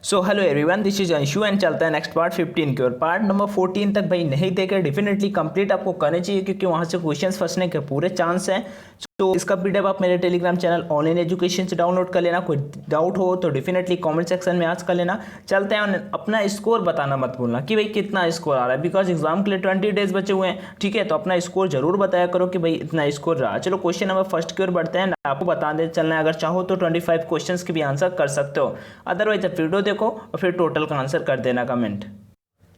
So hello everyone, this is Anshu and चलता है next part 15 की ओर। पार्ट नंबर 14 तक भाई नहीं देकर डेफिनेटली कंप्लीट आपको करने चाहिए, क्योंकि वहाँ से क्वेश्चंस फंसने के पूरे चांस हैं। तो इसका पीडीएफ आप मेरे टेलीग्राम चैनल ऑनलाइन एजुकेशन से डाउनलोड कर लेना। कोई डाउट हो तो डेफिनेटली कमेंट सेक्शन में आज कर लेना। चलते हैं, अपना स्कोर बताना मत भूलना कि भाई कितना स्कोर आ रहा है, बिकॉज एग्जाम के लिए 20 डेज बचे हुए हैं। ठीक है, तो अपना स्कोर जरूर बताया करो कि भाई इतना स्कोर रहा। चलो क्वेश्चन नंबर फर्स्ट की ओर बढ़ते हैं। आपको बता दे चलना है, अगर चाहो तो 25 क्वेश्चन के भी आंसर कर सकते हो, अदरवाइज अब वीडियो देखो और फिर टोटल का आंसर कर देना कमेंट।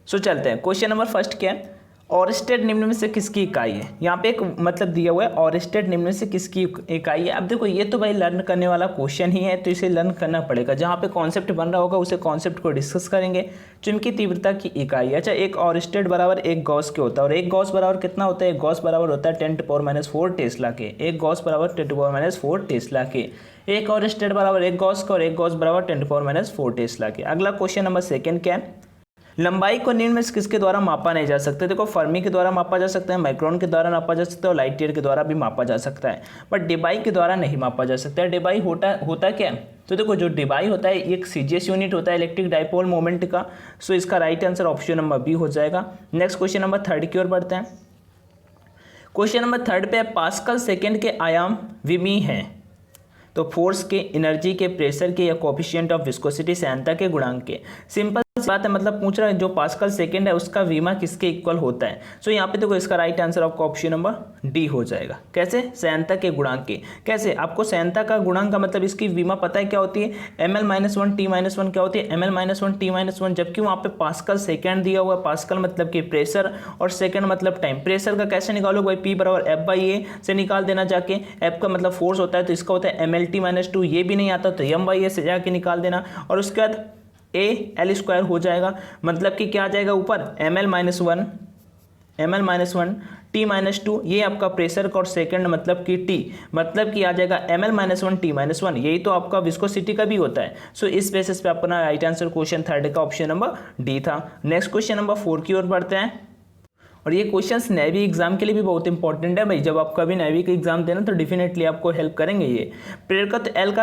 सो चलते हैं, क्वेश्चन नंबर फर्स्ट क्या है, ऑरेस्टेड निम्न में से किसकी इकाई है। यहाँ पे एक मतलब दिया हुआ है, ऑरेस्टेड निम्न में से किसकी इकाई है। अब देखो ये तो भाई लर्न करने वाला क्वेश्चन ही है, तो इसे लर्न करना पड़ेगा। जहाँ पे कॉन्सेप्ट बन रहा होगा उसे कॉन्सेप्ट को डिस्कस करेंगे। चुंबकीय तीव्रता की इकाई, अच्छा एक ऑरेस्टेड बराबर एक गॉस के होता है, और एक गॉस बराबर कितना होता है, एक गॉस बराबर होता है 10⁻⁴ टेस्ला के। एक गॉस बराबर 10⁻⁴ टेस्ला के। एक ऑरेस्टेड बराबर एक गॉस का, और एक गॉस बराबर 10⁻⁴ टेस्ला के। अगला क्वेश्चन नंबर सेकंड क्या है, लंबाई को निम्न में से किसके द्वारा मापा नहीं जा सकता। देखो फर्मी के द्वारा मापा जा सकता है, माइक्रोन के द्वारा मापा जा सकता है, और लाइट ईयर के द्वारा भी मापा जा सकता है, बट डेबाई के द्वारा नहीं मापा जा सकता है। डेबाई होता क्या है, तो देखो जो डेबाई होता है एक सीजीएस यूनिट होता है इलेक्ट्रिक डाइपोल मोमेंट का। सो इसका right answer option number B हो जाएगा। नेक्स्ट क्वेश्चन नंबर थर्ड की ओर बढ़ते हैं। क्वेश्चन नंबर थर्ड पे पास्कल सेकेंड के आयाम विमी हैं, तो फोर्स के, एनर्जी के, प्रेशर के, या कोफिशिएंट ऑफ विस्कोसिटी सांद्रता के गुणांक के। सिंपल बात है, मतलब पूछ रहा है जो पास्कल सेकंड है उसका वीमा किसके इक्वल होता है। सो यहाँ पे देखो इसका राइट आंसर आपको ऑप्शन नंबर डी हो जाएगा। कैसे, सांद्रता के गुणांक के। कैसे, आपको सांद्रता का गुणांक का मतलब इसकी वीमा पता है क्या होती है, ml-1 t-1 क्या होती है, ml-1 t-1, जबकि वहाँ पे पास्कल सेकेंड दिया हुआ है। पास्कल मतलब कि प्रेशर और सेकेंड मतलब टाइम। प्रेशर का कैसे निकालो भाई, P बराबर F/A से निकाल देना जाके। F का मतलब फोर्स होता है, तो इसका होता है mlt-2। ये भी नहीं आता तो M/A से जाके निकाल देना, और उसके बाद AL² हो जाएगा। मतलब कि क्या आ जाएगा ऊपर, ml-1 t-2, ये आपका प्रेशर का, और सेकंड मतलब कि T, मतलब कि आ जाएगा ml-1 t-1। यही तो आपका विस्कोसिटी का भी होता है। सो इस बेसिस पे अपना राइट आंसर क्वेश्चन थर्ड का ऑप्शन नंबर डी था। नेक्स्ट क्वेश्चन नंबर 4 की ओर बढ़ते हैं, और ये क्वेश्चंस नेवी एग्जाम के लिए भी बहुत इंपॉर्टेंट है भाई। जब आप कभी नेवी का एग्जाम देना तो डेफिनेटली आपको हेल्प करेंगे ये। प्रेरकत्व एल का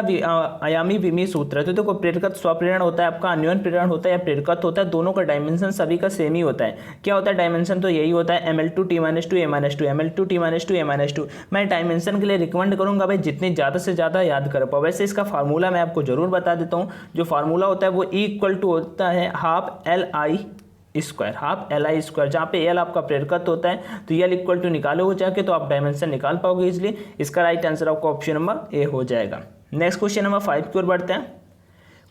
आयामी विमीय सूत्र है। तो देखो प्रेरकत्व स्वप्रेरण होता है, आपका अन्योन्य प्रेरण होता है या प्रेरकत्व होता है, दोनों का डायमेंशन सभी का सेम ही होता है। क्या होता है डायमेंशन, तो यही होता है ml2 t-2 a-2, ml2 t-2 a-2। मैं डायमेंशन के लिए रिकमेंड करूंगा भाई जितनी ज़्यादा से ज़्यादा याद कर पाओ। वैसे इसका फार्मूला मैं आपको जरूर बता देता हूँ। जो फार्मूला होता है वो E= होता है हाफ Li², जहाँ पे L आपका प्रेरकत्व होता है, तो L= निकालो हो जाके तो आप डायमेंशन निकाल पाओगे इजिली। इसका राइट आंसर आपको ऑप्शन नंबर ए हो जाएगा। नेक्स्ट क्वेश्चन नंबर 5 की ओर बढ़ते हैं।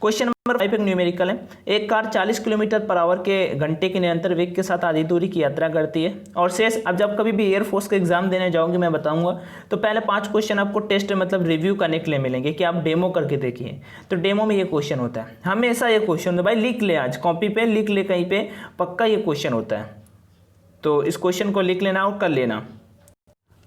क्वेश्चन नंबर 5 एक न्यूमेरिकल है। एक कार 40 किलोमीटर/आवर के घंटे के निरंतर वेग के साथ आधी दूरी की यात्रा करती है और शेष, अब जब कभी भी एयरफोर्स का एग्जाम देने जाओगे मैं बताऊंगा, तो पहले 5 क्वेश्चन आपको टेस्ट मतलब रिव्यू करने के लिए मिलेंगे कि आप डेमो करके देखिए। तो डेमो में ये क्वेश्चन होता है, हमेशा ये क्वेश्चन होता है भाई, लिख ले, आज कॉपी पे लिख ले, कहीं पे पक्का ये क्वेश्चन होता है। तो इस क्वेश्चन को लिख लेना और कर लेना।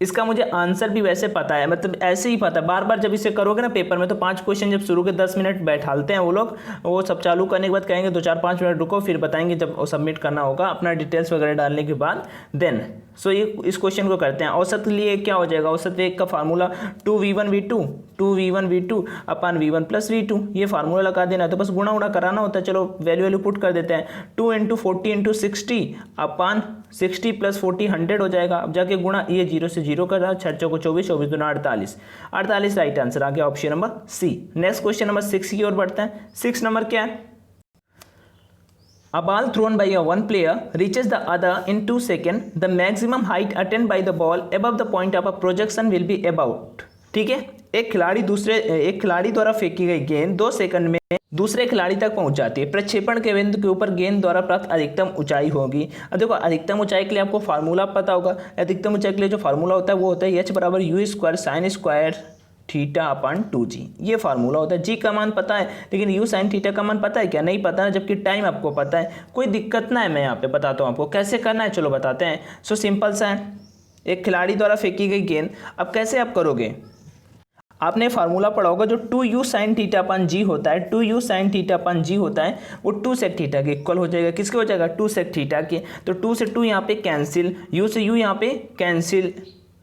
इसका मुझे आंसर भी वैसे पता है, मतलब ऐसे ही पता है। बार बार जब इसे करोगे ना पेपर में, तो 5 क्वेश्चन जब शुरू के 10 मिनट बैठालते हैं वो लोग, वो सब चालू करने के बाद कहेंगे 2-4-5 मिनट रुको, फिर बताएंगे जब सबमिट करना होगा अपना डिटेल्स वगैरह डालने के बाद देन। सो ये इस क्वेश्चन को करते हैं। औसत लिए क्या हो जाएगा, औसत वेग का फार्मूला 2v1v2 अपन v1 + v2, ये फार्मूला लगा देना। तो बस गुणा उड़ा कराना होता है। चलो वैल्यू पुट कर देते हैं, 2 × 40 × 60 अपन 60 + 40 100 हो जाएगा। अब जाके गुणा, ये 0 से 0 कर रहा, 6 × 24, 24 × 48, 48 राइट आंसर आ गया option number C. Next question number 6 की ओर बढ़ते हैं। 6 नंबर क्या है, A ball thrown by one player reaches the other in 2 seconds. The maximum height attained by the ball above the point of a projection will be about. ठीक है, एक खिलाड़ी द्वारा फेंकी गई गेंद 2 सेकंड में दूसरे खिलाड़ी तक पहुंच जाती है। प्रक्षेपण के बिंदु के ऊपर गेंद द्वारा प्राप्त अधिकतम ऊंचाई होगी। अब देखो अधिकतम ऊंचाई के लिए आपको फार्मूला पता होगा। अधिकतम ऊंचाई के लिए जो फार्मूला होता है वो होता है h = u² sin² θ/2g। ये फार्मूला होता है। जी का मान पता है, लेकिन u sin थीटा का मान पता है क्या, नहीं पता है, जबकि टाइम आपको पता है। कोई दिक्कत ना है, मैं यहाँ पे बताता हूँ आपको कैसे करना है। चलो बताते हैं। सो सिंपल सा है, एक खिलाड़ी द्वारा फेंकी गई गेंद, अब कैसे आप करोगे, आपने फार्मूला पढ़ा होगा जो 2u sin θ/g होता है, 2u sin θ/g होता है, वो 2 sec थीटा के इक्वल हो जाएगा। किसके हो जाएगा, 2 sec थीटा के। तो 2 से 2 यहाँ पे कैंसिल, u से u यहाँ पे कैंसिल,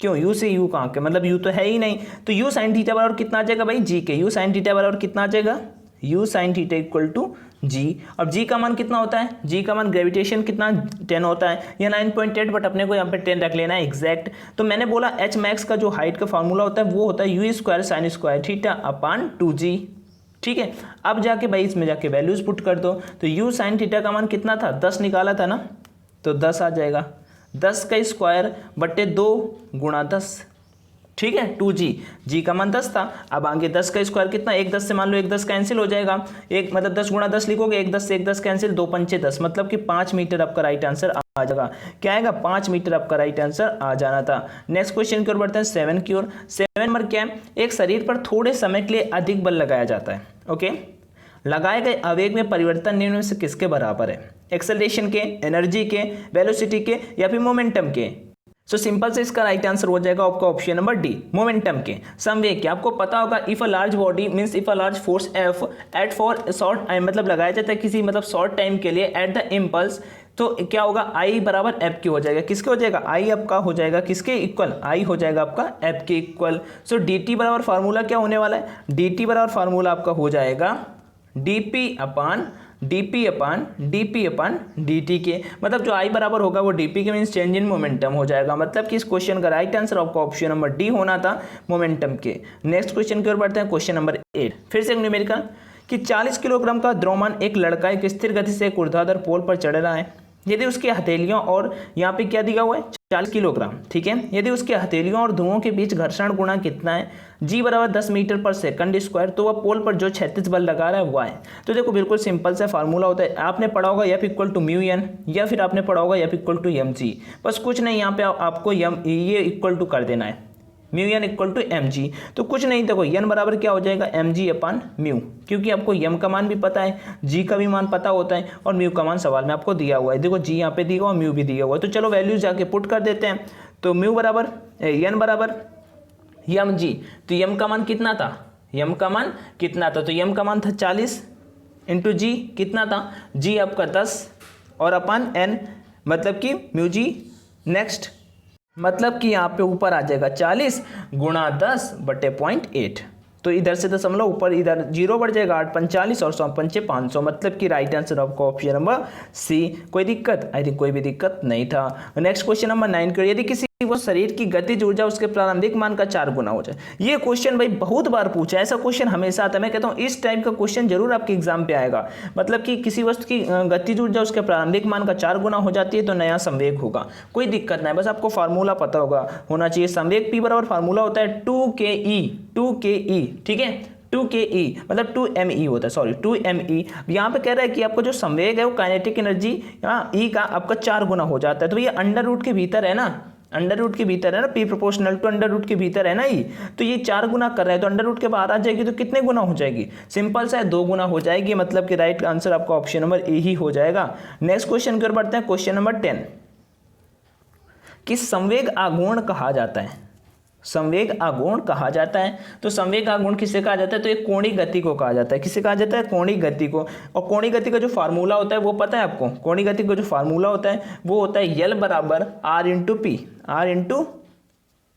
क्यों, u से u कहाँ के, मतलब u तो है ही नहीं। तो u sin θ बराबर कितना आ जाएगा भाई, g के। u sin θ बराबर कितना आ जाएगा, u sin theta equal to G. अब जी का मान कितना होता है, जी का मान ग्रेविटेशन कितना 10 होता है, या 9.8, बट अपने को यहाँ पे 10 रख लेना है एग्जैक्ट। तो मैंने बोला एच मैक्स का जो हाइट का फार्मूला होता है वो होता है you square sine square theta upon 2g। ठीक है, अब जाके भाई इसमें जाके वैल्यूज पुट कर दो। तो u साइन थीटा का मान कितना था, 10 निकाला था ना, तो 10 आ जाएगा, 10 का स्क्वायर बटे 2 गुणा 10। ठीक है, 2g, g का मान 10 था। अब आगे 10 का स्क्वायर कितना, 1 10 से मान लो 1 10 कैंसिल हो जाएगा, एक मतलब 10 गुणा 10 लिखोगे, 1 10 से 1 10 कैंसिल, 2 पंचे 10, मतलब कि 5 मीटर आपका राइट आंसर आ जाएगा। क्या आएगा, 5 मीटर आपका राइट आंसर आ जाना था। नेक्स्ट क्वेश्चन की ओर बढ़ते हैं, 7 की ओर। 7 नंबर क्या है, एक शरीर पर थोड़े समय के लिए अधिक बल लगाया जाता है। ओके, लगाए गए आवेग में परिवर्तन निम्न में से किसके बराबर है, एक्सेलरेशन के, एनर्जी के, वेलोसिटी के, या फिर मोमेंटम के। सो सिंपल से इसका राइट आंसर हो जाएगा आपका ऑप्शन नंबर डी, मोमेंटम के, संवेग के। आपको पता होगा if a large body means if a large force F at for short मतलब लगाया जाता है किसी मतलब शॉर्ट टाइम के लिए एट द इम्पल्स, तो क्या होगा, आई बराबर एफ की हो जाएगा। किसके हो जाएगा, आई आपका हो जाएगा किसके इक्वल, आई हो जाएगा आपका एफ के इक्वल। सो डी टी बराबर फार्मूला क्या होने वाला है, डी टी बराबर फार्मूला आपका हो जाएगा डीपी अपान dt के, मतलब जो i बराबर होगा वो dp के मीन्स चेंज इन मोमेंटम हो जाएगा। मतलब कि इस क्वेश्चन का राइट आंसर आपका ऑप्शन नंबर डी होना था, मोमेंटम के। नेक्स्ट क्वेश्चन की ओर बढ़ते हैं, क्वेश्चन नंबर 8। फिर से एक न्यूमेरिकल कि 40 किलोग्राम का द्रव्यमान एक लड़का एक स्थिर गति से एक ऊर्ध्वाधर पोल पर चढ़ रहा है। यदि उसकी हथेलियों और यहाँ पे क्या दिया हुआ है 40 किलोग्राम, ठीक है। यदि उसके हथेलियों और ध्रुवों के बीच घर्षण गुणा कितना है, जी बराबर 10 मीटर पर सेकंड स्क्वायर, तो वह पोल पर जो क्षैतिज बल लगा रहा है वह है। तो देखो बिल्कुल सिंपल सा फार्मूला होता है, आपने पढ़ा होगा F equal to mu N, या फिर आपने पढ़ा होगा F equal to M G. बस कुछ नहीं, यहाँ पे आपको ये इक्वल टू कर देना है, mu N equal to M G. तो कुछ नहीं, देखो एन बराबर क्या हो जाएगा, एम जी अपान म्यू, क्योंकि आपको एम का मान भी पता है, जी का भी मान पता होता है, और म्यू का मान सवाल में आपको दिया हुआ है। देखो जी यहाँ पे दिया हुआ, म्यू भी दिया हुआ है। तो चलो वैल्यूज जाके पुट कर देते हैं। तो म्यू बराबर एन बराबर एम जी, तो एम का मान कितना था, एम का मान कितना था, तो एम का मान था 40 इंटू जी कितना था, जी आपका 10 और अपान एन, मतलब कि म्यू जी। नेक्स्ट मतलब कि यहाँ पे ऊपर आ जाएगा 40 गुणा 10 बटे 0.8, तो इधर से दशमलव ऊपर इधर 0 बढ़ जाएगा, 8 45 और 100 पंचे 500, मतलब कि राइट आंसर आपका ऑप्शन नंबर सी। कोई दिक्कत, आई थिंक कोई भी दिक्कत नहीं था। नेक्स्ट क्वेश्चन नंबर 9 करिए, यदि किसी वो शरीर की गतिज ऊर्जा उसके प्रारंभिक मान का 4 गुना हो जाए। ये क्वेश्चन भाई बहुत बार पूछा है, ऐसा क्वेश्चन हमेशा आता है। मैं कहता हूँ इस टाइप का क्वेश्चन जरूर आपके एग्जाम पे आएगा। मतलब कि किसी वस्तु की गतिज ऊर्जा उसके प्रारंभिक मान का 4 गुना हो जाती है तो नया संवेग होगा। कोई दिक्कत नहीं, बस आपको फार्मूला पता होना चाहिए। संवेग P बराबर फार्मूला होता है 2ke, ठीक है, 2ke मतलब 2me होता है, सॉरी 2me। यहाँ पे कह रहा है कि आपको जो संवेग है वो काइनेटिक एनर्जी E का आपका 4 गुना हो जाता है। तो ये अंडर रूट के भीतर है ना, अंडर रूट के भीतर है ना, P proportional to under root के भीतर है ना ई, तो ये 4 गुना कर रहा है, तो अंडर रूट के बाहर आ जाएगी तो कितने गुना हो जाएगी, सिंपल सा है 2 गुना हो जाएगी। मतलब कि राइट आंसर आपका ऑप्शन नंबर ए ही हो जाएगा। नेक्स्ट क्वेश्चन की ओर बढ़ते हैं, क्वेश्चन नंबर 10 कि संवेग आघूर्ण कहा जाता है, संवेग आघूर्ण कहा जाता है। तो संवेग आघूर्ण किसे कहा जाता है, तो एक कोणीय गति को कहा जाता है। किसे कहा जाता है, कोणीय गति को। और कोणीय गति का जो फार्मूला होता है वो पता है आपको, कोणीय गति का जो फार्मूला होता है वो होता है यल बराबर R into P, R into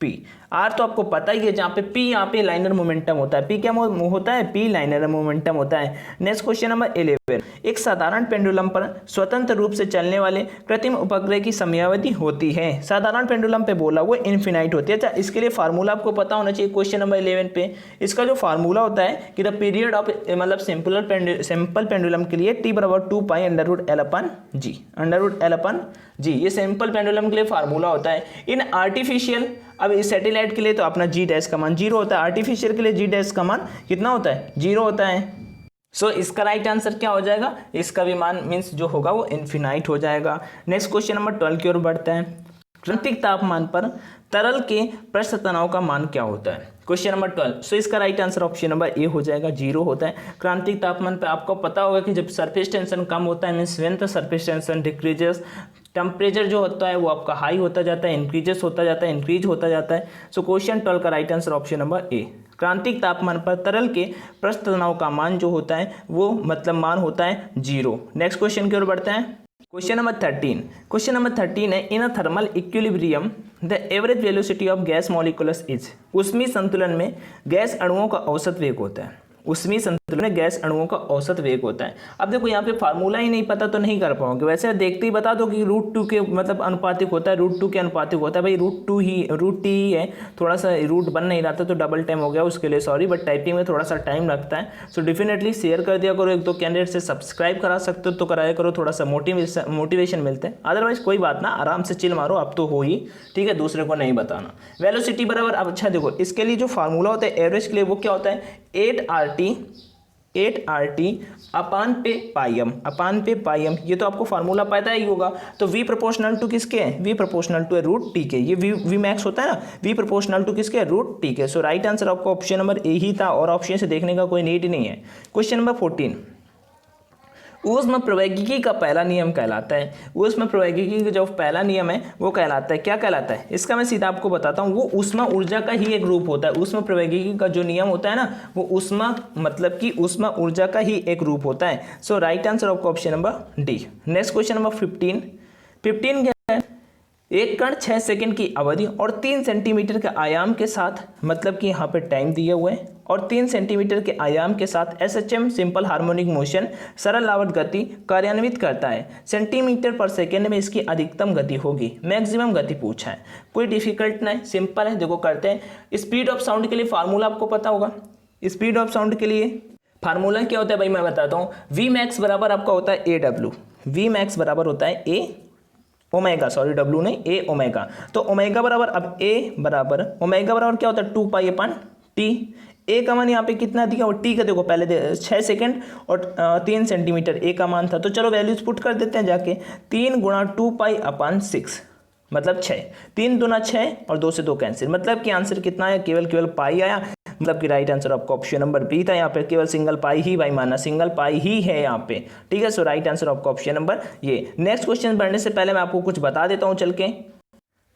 P. R तो आपको पता ही है, जहाँ पे पी यहाँ पे लाइनर मोमेंटम होता है, पी क्या होता है, पी लाइनर मोमेंटम होता है। नेक्स्ट क्वेश्चन नंबर 11, एक साधारण पेंडुलम पर स्वतंत्र रूप से चलने वाले कृत्रिम उपग्रह की समयावधि होती है। साधारण पेंडुलम पे बोला वो इन्फिनाइट होती है। अच्छा, इसके लिए फार्मूला आपको पता होना चाहिए। क्वेश्चन नंबर 11 पे इसका जो फार्मूला होता है कि द पीरियड ऑफ मतलब सिंपल पेंडुलम के लिए टी बराबर 2 pi under root L upon G, under root L upon G, ये सिंपल पेंडुलम के लिए फार्मूला होता है। इन आर्टिफिशियल, अब इस सैटेलाइट के लिए तो अपना जी डैश का मान 0 होता है, आर्टिफिशियल के लिए जी डैश का मान कितना होता है, 0 होता है। सो इसका राइट आंसर क्या हो जाएगा, इसका भी मान मीन्स जो होगा वो इन्फिनाइट हो जाएगा। नेक्स्ट क्वेश्चन नंबर 12 की ओर बढ़ते हैं। क्रांतिक तापमान पर तरल के पृष्ठ तनाव का मान क्या होता है, क्वेश्चन नंबर 12। सो इसका right answer option number A हो जाएगा, 0 होता है। क्रांतिक तापमान पे आपको पता होगा कि जब सरफेस टेंशन कम होता है means when the surface tension decreases, temperature जो होता है वो आपका हाई होता जाता है, इंक्रीज होता जाता है। सो क्वेश्चन 12 का right answer option number A. क्रांतिक तापमान पर तरल के पृष्ठ तनाव का मान जो होता है वो मतलब मान होता है 0। नेक्स्ट क्वेश्चन की ओर बढ़ते हैं, क्वेश्चन नंबर 13। क्वेश्चन नंबर 13 है, in a thermal equilibrium the average velocity of gas molecules is. ऊष्मीय संतुलन में गैस अणुओं का औसत वेग होता है। ऊष्मीय संतुलन में गैस अणुओं का औसत वेग होता है। अब देखो यहाँ पे फार्मूला ही नहीं पता तो नहीं कर पाओगे, वैसे देखते ही बता दो कि √2 के मतलब अनुपातिक होता है, √2 के अनुपातिक होता है। भाई √T ही है, थोड़ा सा रूट बन नहीं रहा था तो डबल टाइम हो गया, उसके लिए सॉरी, बट टाइपिंग में थोड़ा सा टाइम लगता है। सो डेफिनेटली शेयर कर दिया करो, 1-2 कैंडिडेट से सब्सक्राइब करा सकते हो तो कराया करो, थोड़ा सा मोटिवेशन मिलते हैं। अदरवाइज कोई बात ना, आराम से चिल मारो, अब तो हो ही, ठीक है, दूसरे को नहीं बताना। वेलोसिटी बराबर, अब अच्छा देखो इसके लिए जो फार्मूला होता है एवरेज के लिए वो क्या होता है, 8RT अपान पे पाई एम, ये तो आपको फार्मूला पता ही होगा। तो V प्रोपोर्शनल टू किसके है, V प्रोपोर्शनल टू है √T के, ये V मैक्स होता है ना, V प्रोपोर्शनल टू किसके है, √T के। सो राइट आंसर आपको ऑप्शन नंबर ए ही था और ऑप्शन से देखने का कोई नीड नहीं है। क्वेश्चन नंबर 14, ऊष्म प्रवैगिकी का पहला नियम कहलाता है, ऊष्म प्रवैगिकी का जो पहला नियम है वो कहलाता है, क्या कहलाता है, इसका मैं सीधा आपको बताता हूँ, वो ऊष्मा ऊर्जा का ही एक रूप होता है। ऊष्म प्रवैगिकी का जो नियम होता है ना, वो ऊष्मा मतलब कि ऊष्मा ऊर्जा का ही एक रूप होता है। सो राइट आंसर आपको option number D. Next question number 15 क्या है, एक कण 6 सेकंड की अवधि और 3 सेंटीमीटर के आयाम के साथ, मतलब कि यहाँ पे टाइम दिया हुआ है, और 3 सेंटीमीटर के आयाम के साथ SHM सिंपल हार्मोनिक मोशन सरल आवर्त गति कार्यान्वित करता है। सेंटीमीटर पर सेकंड में इसकी अधिकतम गति होगी, मैक्सिमम गति पूछा है। कोई डिफिकल्ट नहीं, सिंपल है, देखो करते हैं। स्पीड ऑफ साउंड के लिए फार्मूला आपको पता होगा, स्पीड ऑफ साउंड के लिए फार्मूला क्या होता है भाई, मैं बताता हूँ। V मैक्स बराबर आपका होता है AW, V मैक्स बराबर होता है A ओमेगा, सॉरी W नहीं, A ओमेगा। तो ओमेगा बराबर, अब A बराबर ओमेगा बराबर क्या होता है, 2 पाई अपन T। ए का मान यहाँ पे कितना दिया, और टी का देखो पहले 6 सेकंड और 3 सेंटीमीटर ए का मान था, तो चलो वैल्यूज पुट कर देते हैं जाके। 3 गुणा 2 पाई अपान 6 मतलब 6, 3 दूना 6 और 2 से 2 कैंसिल, मतलब कि आंसर कितना आया, केवल पाई आया। मतलब कि राइट आंसर आपका ऑप्शन नंबर बी था, यहाँ पे केवल सिंगल पाई ही भाई माना, सिंगल पाई ही है यहाँ पे, ठीक है। सो राइट आंसर आपका ऑप्शन नंबर ये। नेक्स्ट क्वेश्चन बढ़ने से पहले मैं आपको कुछ बता देता हूँ चल के।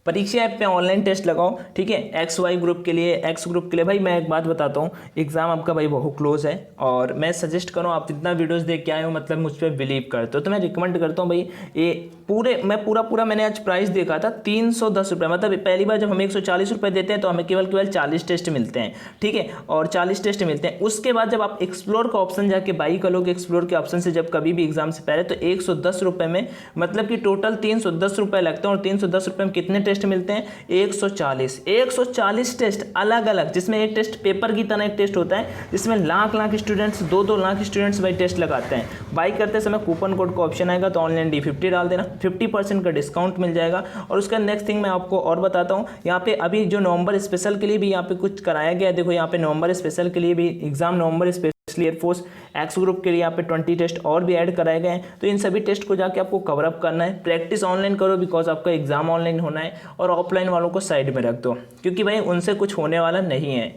परीक्षा ऐप पे ऑनलाइन टेस्ट लगाओ, ठीक है, XY ग्रुप के लिए, X ग्रुप के लिए। भाई मैं एक बात बताता हूँ, एग्जाम आपका भाई बहुत क्लोज है और मैं सजेस्ट करूँ, आप जितना वीडियोस देख के आए हो मतलब मुझ पर बिलीव करते हो, तो मैं रिकमेंड करता हूँ भाई ये पूरा मैंने आज प्राइस देखा था 310 रुपये। मतलब पहली बार जब हम 140 रुपये देते हैं तो हमें केवल 40 टेस्ट मिलते हैं, ठीक है, और 40 टेस्ट मिलते हैं। उसके बाद जब आप एक्सप्लोर का ऑप्शन जाके बाई करोगे, एक्सप्लोर के ऑप्शन से जब कभी भी एग्जाम से पहले, तो 110 रुपये में मतलब कि टोटल 310 रुपये लगते हैं, और 310 रुपये में कितने टेस्ट मिलते हैं, 140 टेस्ट अलग अलग, जिसमें एक टेस्ट पेपर की तरह एक टेस्ट होता है, जिसमें लाख स्टूडेंट्स, 2 लाख स्टूडेंट्स भाई टेस्ट लगाते हैं। बाई करते समय कूपन कोड का ऑप्शन आएगा, तो ऑनलाइन D50 डाल देना, 50% का डिस्काउंट मिल जाएगा। और उसका नेक्स्ट थिंग मैं आपको और बताता हूँ, यहाँ पे अभी जो नवंबर स्पेशल के लिए भी यहाँ पे कुछ कराया गया है। देखो यहाँ पे नवंबर स्पेशल के लिए भी एग्जाम, नवंबर स्पेशली एयरफोर्स X ग्रुप के लिए यहाँ पे 20 टेस्ट और भी ऐड कराए गए हैं। तो इन सभी टेस्ट को जाके आपको कवर अप करना है, प्रैक्टिस ऑनलाइन करो, बिकॉज आपका एग्जाम ऑनलाइन होना है, और ऑफलाइन वालों को साइड में रख दो, क्योंकि भाई उनसे कुछ होने वाला नहीं है।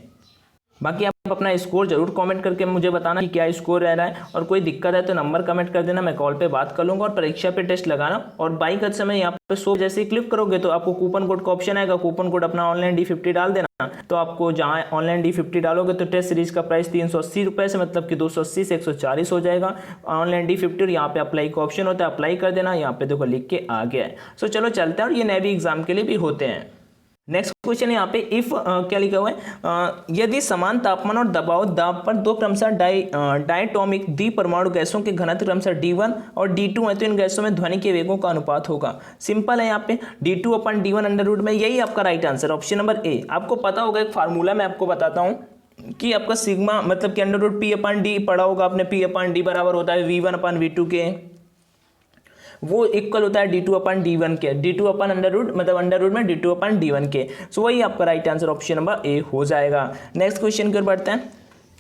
बाकी आप अपना स्कोर जरूर कमेंट करके मुझे बताना कि क्या स्कोर रह रहा है, और कोई दिक्कत है तो नंबर कमेंट कर देना, मैं कॉल पे बात कर लूँगा। और परीक्षा पे टेस्ट लगाना, और बाई करते समय यहाँ पे सो जैसे ही क्लिक करोगे तो आपको कूपन कोड का ऑप्शन आएगा, कूपन कोड अपना ऑनलाइन D50 डाल देना। तो आपको जहाँ ऑनलाइन D50 डालोगे तो टेस्ट सीरीज का प्राइस 380 रुपये से, मतलब कि 280 से 140 हो जाएगा ऑनलाइन D50। और यहाँ पे अप्लाई का ऑप्शन होता है, अप्लाई कर देना, यहाँ पे देखो लिख के आ गया है। सो चलो चलते हैं, और ये नेवी एग्जाम के लिए भी होते हैं। नेक्स्ट क्वेश्चन यहाँ पे इफ क्या लिखा हुआ है, यदि समान तापमान और दबाव दाब पर दो क्रमशः डायटोमिक द्विपरमाणु गैसों के घनत्व क्रमशः D1 और D2 है, तो इन गैसों में ध्वनि के वेगों का अनुपात होगा। सिंपल है, यहाँ पे D2/D1 अंडर रूट में, यही आपका right answer option number A. आपको पता होगा एक फार्मूला मैं आपको बताता हूँ कि आपका सिग्मा मतलब कि अंडर रूट P/D पढ़ा होगा आपने, P/D बराबर होता है V1/V2 के, वो इक्वल होता है D2/D1 के, D2 अंडर रूट मतलब अंडर रूट में D2/D1 के। सो वही आपका right answer option number A हो जाएगा। नेक्स्ट क्वेश्चन की ओर बढ़ते हैं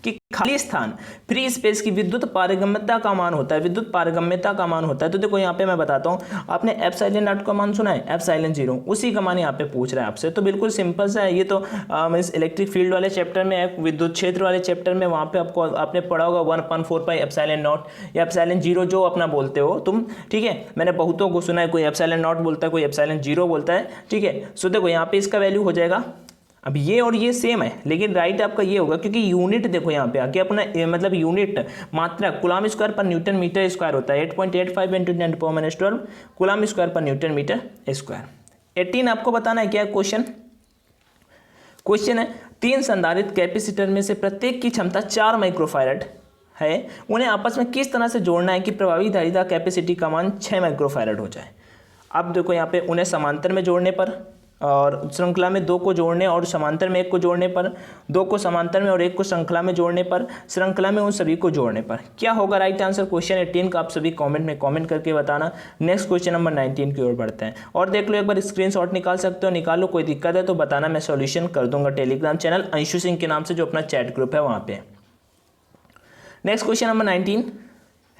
कि खाली स्थान फ्री स्पेस की विद्युत पारगम्यता का मान होता है, विद्युत पारगम्यता का मान होता है। तो देखो यहाँ पे मैं बताता हूँ, आपने एप्सिलॉन नॉट का मान सुना है, एप्सिलॉन 0, उसी का मान यहाँ पे पूछ रहा है आपसे। तो बिल्कुल सिंपल सा है, ये तो मीन्स इलेक्ट्रिक फील्ड वाले चैप्टर में है, विद्युत क्षेत्र वाले चैप्टर में, वहाँ पे आपको आपने पढ़ा होगा 1/4 पाई एप्सिलॉन नॉट या एप्सिलॉन 0 जो अपना बोलते हो तुम, ठीक है। मैंने बहुतों को सुना है, कोई एप्सिलॉन नॉट बोलता है, कोई एप्सिलॉन 0 बोलता है, ठीक है। सो देखो यहाँ पे इसका वैल्यू हो जाएगा, अब ये और ये सेम है, लेकिन राइट आपका ये होगा, क्योंकि यूनिट देखो यहाँ पे आके अपना मतलब यूनिट मात्रा कूलम स्क्वायर पर न्यूटन मीटर स्क्वायर होता है, 8.85 × 10⁻⁻12 कूलम स्क्वायर पर न्यूटन मीटर स्क्वायर। 18 आपको बताना है क्या क्वेश्चन है, 3 संधारित्र कैपेसिटर में से प्रत्येक की क्षमता 4 माइक्रोफैरड है, उन्हें आपस में किस तरह से जोड़ना है कि प्रभावी धारिता कैपेसिटी का मान 6 माइक्रोफैरड हो जाए। अब देखो यहाँ पे उन्हें समांतर में जोड़ने पर और श्रृंखला में 2 को जोड़ने और समांतर में 1 को जोड़ने पर, 2 को समांतर में और 1 को श्रृंखला में जोड़ने पर, श्रृंखला में उन सभी को जोड़ने पर क्या होगा राइट आंसर। क्वेश्चन 18 का आप सभी कमेंट में कमेंट करके बताना। नेक्स्ट क्वेश्चन नंबर 19 की ओर बढ़ते हैं और देख लो, एक बार स्क्रीनशॉट निकाल सकते हो, निकालो, कोई दिक्कत है तो बताना, मैं सॉल्यूशन कर दूंगा टेलीग्राम चैनल अंशु सिंह के नाम से जो अपना चैट ग्रुप है वहाँ पे। नेक्स्ट क्वेश्चन नंबर 19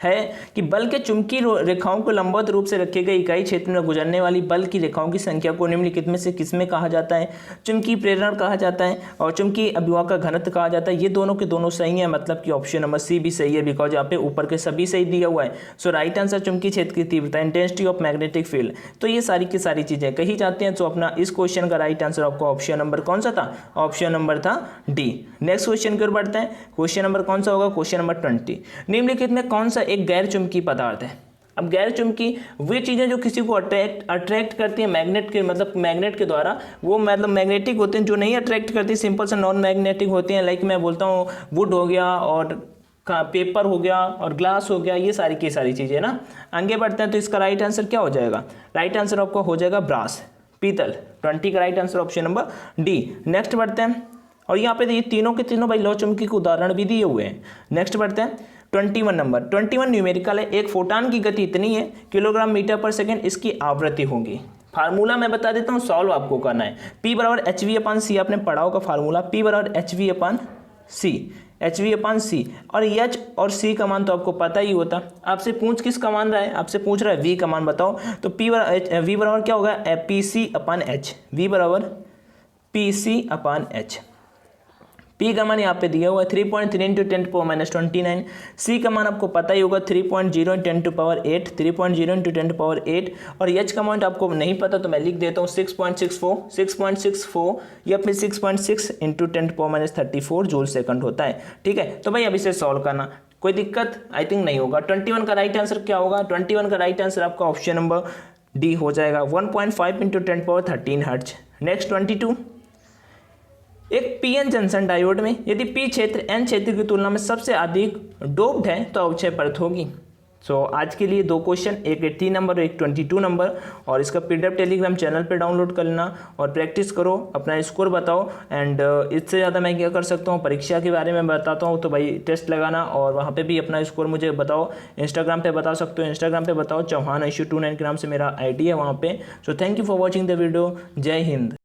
है कि बल के चुंबकीय रेखाओं को लंबवत रूप से रखे गए इकाई क्षेत्र में गुजरने वाली बल की रेखाओं की संख्या को निम्नलिखित में से किसमें कहा जाता है। चुंबकीय प्रेरण कहा जाता है और चुंबकीय अभिवाह का घनत्व कहा जाता है। ये दोनों के दोनों सही है, मतलब कि ऑप्शन नंबर सी भी सही है, बिकॉज यहाँ पे ऊपर के सभी सही दिया हुआ है। सो राइट आंसर चुंबकीय क्षेत्र की तीव्रता, इंटेंसिटी ऑफ मैग्नेटिक फील्ड, तो ये सारी की सारी चीजें कही जाती हैं। तो अपना इस क्वेश्चन का राइट आंसर आपको ऑप्शन नंबर कौन सा था, ऑप्शन नंबर था डी। नेक्स्ट क्वेश्चन की ओर बढ़ते हैं। क्वेश्चन नंबर कौन सा होगा, क्वेश्चन नंबर 20। निम्नलिखित में कौन सा एक गैर चुंबकीय पदार्थ है। अब गैर चुंबकीय वे चीजें जो किसी को अट्रैक्ट करती हैं मैग्नेट के, मतलब मैग्नेट के द्वारा, वो मतलब मैग्नेटिक होते हैं। जो नहीं अट्रैक्ट करती, सिंपल से नॉन मैग्नेटिक होती हैं। लाइक मैं बोलता हूँ वुड हो गया और पेपर हो गया और ग्लास हो गया, ये सारी की सारी चीजें ना। आगे बढ़ते हैं तो इसका राइट आंसर क्या हो जाएगा, राइट आंसर आपका हो जाएगा ब्रास, पीतल। 20 का right answer option number D. Next बढ़ते हैं और यहाँ पे ये तीनों के तीनों भाई लौ चुंबकीय के उदाहरण भी दिए हुए हैं। नेक्स्ट बढ़ते हैं 21 नंबर। 21 न्यूमेरिकल है। एक फोटान की गति इतनी है किलोग्राम मीटर पर सेकेंड इसकी आवृत्ति होगी। फार्मूला मैं बता देता हूँ, सॉल्व आपको करना है। P बराबर HV/C, आपने पढ़ा होगा फार्मूला, P बराबर HV/C, HV/C और H और C का मान तो आपको पता ही होता। आपसे पूछ किस का मान रहा है, आपसे पूछ रहा है V का मान बताओ, तो V बराबर क्या होगा, PC/H, V बराबर PC/H। P का मान यहाँ पे दिया हुआ है 3.3 इंटू 10⁻⁻29। C का मान आपको पता ही होगा 3.0 × 10⁸, 3.0 × 10⁸। और H का मान आपको नहीं पता तो मैं लिख देता हूँ 6.64 या फिर 6.6 इंटू 10⁻34 जूल सेकंड होता है। ठीक है, तो भाई अब इसे सॉल्व करना, कोई दिक्कत आई थिंक नहीं होगा। 21 का राइट आंसर क्या होगा, 21 का राइट आंसर आपका ऑप्शन नंबर डी हो जाएगा, 1.5 इंटू 10⁻13 हर्ट्ज। नेक्स्ट 22। एक पीएन जंक्शन डायोड में यदि पी क्षेत्र एन क्षेत्र की तुलना में सबसे अधिक डोप्ड है तो अवक्षय परत होगी। सो आज के लिए 2 क्वेश्चन, एक 80 नंबर और एक 22 नंबर, और इसका पीडीएफ टेलीग्राम चैनल पे डाउनलोड कर लेना और प्रैक्टिस करो, अपना स्कोर बताओ। एंड इससे ज़्यादा मैं क्या कर सकता हूँ, परीक्षा के बारे में बताता हूँ, तो भाई टेस्ट लगाना और वहाँ पे भी अपना स्कोर मुझे बताओ। इंस्टाग्राम पे बता सकते हो, इंस्टाग्राम पे बताओ, चौहान अंशु 29 के नाम से मेरा आईडी है वहाँ पे। So thank you for watching the video. जय हिंद।